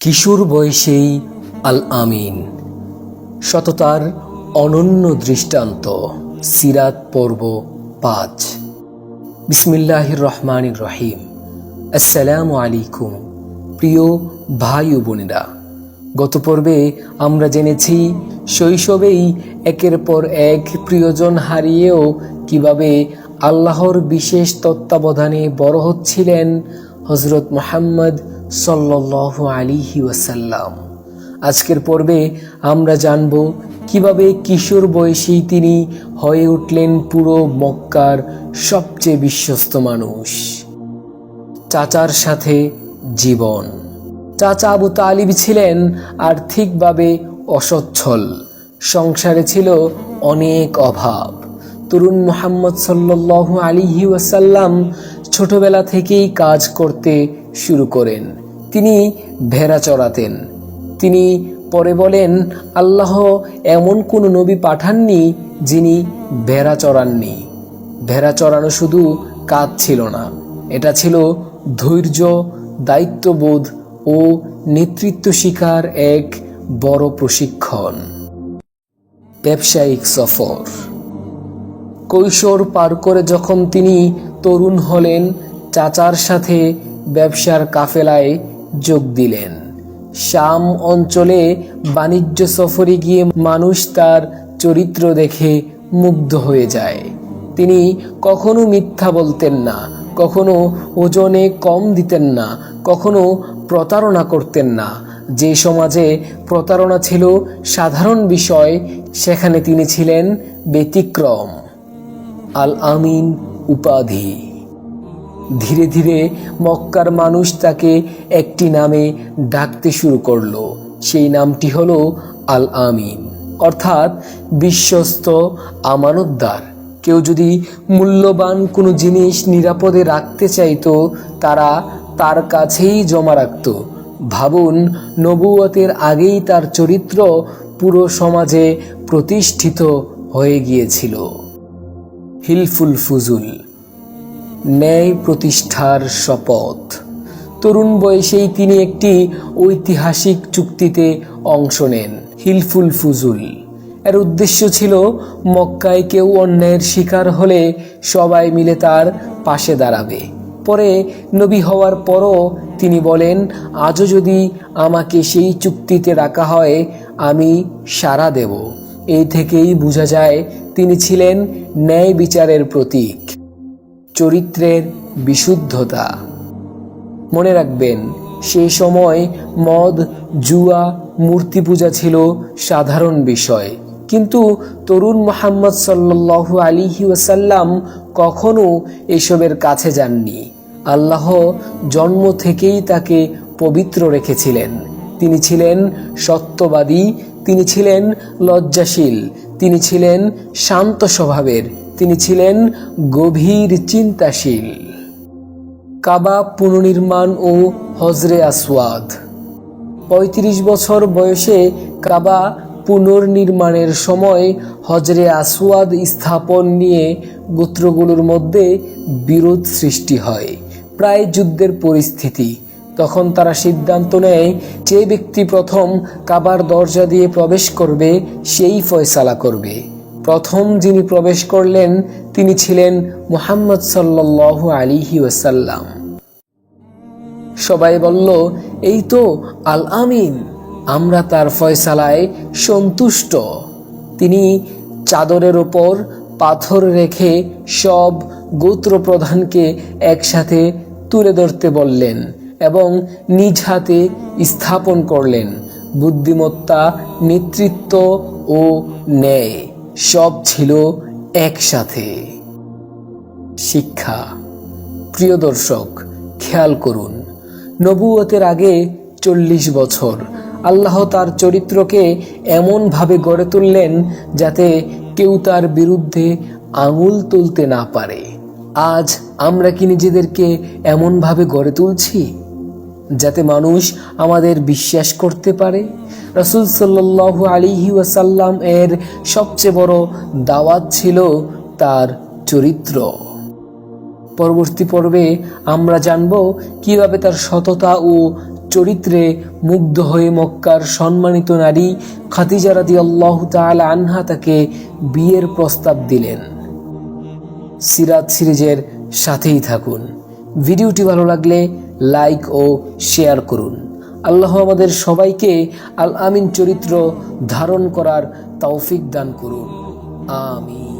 কিশোর বয়সেই আল আমিন, সততার অনন্য দৃষ্টান্ত। সিরাত পর্ব ৫। বিসমিল্লাহির রহমানির রহিম। আসসালামু আলাইকুম প্রিয় ভাই ও বোনেরা, গত পর্বে আমরা জেনেছি শৈশবেই একের পর এক প্রিয়জন হারিয়েও কিভাবে আল্লাহর বিশেষ তত্ত্বাবধানে বড় হচ্ছিলেন হযরত মুহাম্মদ সাল্লাল্লাহু আলাইহি ওয়াসাল্লাম। আজকের পর্বে আমরা জানব কিভাবে কিশোর বয়সেই তিনি হয়ে উঠলেন পুরো মক্কার সবচেয়ে বিশ্বস্ত মানুষ। চাচার সাথে জীবন। চাচা আবু তালিব ছিলেন আর্থিকভাবে অসচ্ছল, সংসারে ছিল অনেক অভাব। তরুণ মুহাম্মদ সাল্লাল্লাহু আলাইহি ওয়াসাল্লাম ছোটবেলা থেকেই কাজ করতে শুরু করেন। তিনি ভেড়া চড়াতেন। তিনি পরে বলেন, আল্লাহ এমন কোনো নবী পাঠাননি যিনি ভেড়া চড়াননি। ভেড়া চড়ানো শুধু কাজ ছিল না, এটা ছিল ধৈর্য, দায়িত্ববোধ ও নেতৃত্ব শিক্ষার এক বড় প্রশিক্ষণ। ব্যবসায়িক সফর। কৈশোর পার করে যখন তিনি তরুণ হলেন, চাচার সাথে ব্যবসার কাফেলায় যোগ দিলেন। শাম অঞ্চলে বাণিজ্য সফরে গিয়ে মানুষ তার চরিত্র দেখে মুগ্ধ হয়ে যায়। তিনি কখনো মিথ্যা বলতেন না, কখনো ওজনে কম দিতেন না, কখনো প্রতারণা করতেন না। যে সমাজে প্রতারণা ছিল সাধারণ বিষয়, সেখানে তিনি ছিলেন ব্যতিক্রম। আল আমিন উপাধি। ধীরে ধীরে মক্কার মানুষ তাকে একটি নামে ডাকতে শুরু করলো। সেই নামটি হলো আল আমিন, অর্থাৎ বিশ্বস্ত, আমানতদার। কেউ যদি মূল্যবান কোনো জিনিস নিরাপদে রাখতে চাইতো, তারা তার কাছেই জমা রাখত। ভাবুন, নবুয়তের আগেই তার চরিত্র পুরো সমাজে প্রতিষ্ঠিত হয়ে গিয়েছিল। হিলফুল ফুজুল। ন্যায় প্রতিষ্ঠার শপথ। তরুণ বয়সেই তিনি একটি ঐতিহাসিক চুক্তিতে অংশ নেন, হিলফুল ফুজুল। এর উদ্দেশ্য ছিল মক্কায় কেউ অন্যায়ের শিকার হলে সবাই মিলে তার পাশে দাঁড়াবে। পরে নবী হওয়ার পরও তিনি বলেন, আজও যদি আমাকে সেই চুক্তিতে রাখা হয়, আমি সাড়া দেব। এই থেকেই বোঝা যায় তিনি ছিলেন ন্যায় বিচারের প্রতীক। চরিত্রের বিশুদ্ধতা। মনে রাখবেন, সেই সময় মদ, জুয়া, মূর্তি পূজা ছিল সাধারণ বিষয়, কিন্তু তরুণ মুহাম্মদ সাল্লাল্লাহু আলাইহি ওয়াসাল্লাম কখনো এসবের কাছে যাননি। আল্লাহ জন্ম থেকেই তাকে পবিত্র রেখেছিলেন। তিনি ছিলেন সত্যবাদী, তিনি ছিলেন লজ্জাশীল, তিনি ছিলেন শান্ত স্বভাবের, তিনি ছিলেন গভীর চিন্তাশীল। কাবা পুনর্নির্মাণ ও হজরে আসওয়াদ। ৩৫ বছর বয়সে কাবা পুনর্নির্মাণের সময় হজরে আসওয়াদ স্থাপন নিয়ে গোত্রগুলোর মধ্যে বিরোধ সৃষ্টি হয়, প্রায় যুদ্ধের পরিস্থিতি। তখন তারা সিদ্ধান্ত নেয়, যে ব্যক্তি প্রথম কাবার দরজা দিয়ে প্রবেশ করবে সেই ফয়সালা করবে। প্রথম যিনি প্রবেশ করলেন তিনি ছিলেন মুহাম্মদ সাল্লাল্লাহু আলাইহি ওয়াসাল্লাম। সবাই বলল, এই তো আল আমিন, আমরা তার ফয়সালায় সন্তুষ্ট। তিনি চাদরের ওপর পাথর রেখে সব গোত্র প্রধানকে একসাথে তুলে ধরতে বললেন এবং নিজ হাতে স্থাপন করলেন। বুদ্ধিমত্তা, নেতৃত্ব ও ন্যায় সব ছিল একসাথে। শিক্ষা। প্রিয় দর্শক, খেয়াল করুন, নবুয়তের আগে ৪০ বছর আল্লাহ তার চরিত্রকে এমনভাবে গড়ে তুললেন যাতে কেউ তার বিরুদ্ধে আঙুল তুলতে না পারে। আজ আমরা কি নিজেদেরকে এমনভাবে গড়ে তুলছি যাতে মানুষ আমাদের বিশ্বাস করতে পারে? রাসূল সাল্লাল্লাহু আলাইহি ওয়াসাল্লাম এর সবচেয়ে বড় দাওয়াত ছিল তার চরিত্র। পরবর্তী পর্বে আমরা জানব কিভাবে তার সততা ও চরিত্রে মুগ্ধ হয়ে মক্কার সম্মানিত নারী খাদিজা রাদিয়াল্লাহু তাআলা আনহা তাকে বিয়ের প্রস্তাব দিলেন। সিরাত সিরিজের সাথেই থাকুন। ভিডিওটি ভালো লাগলে লাইক ও শেয়ার করুন। আল্লাহ আমাদের সবাইকে আল আমিন চরিত্র ধারণ করার তৌফিক দান করুন। আমিন।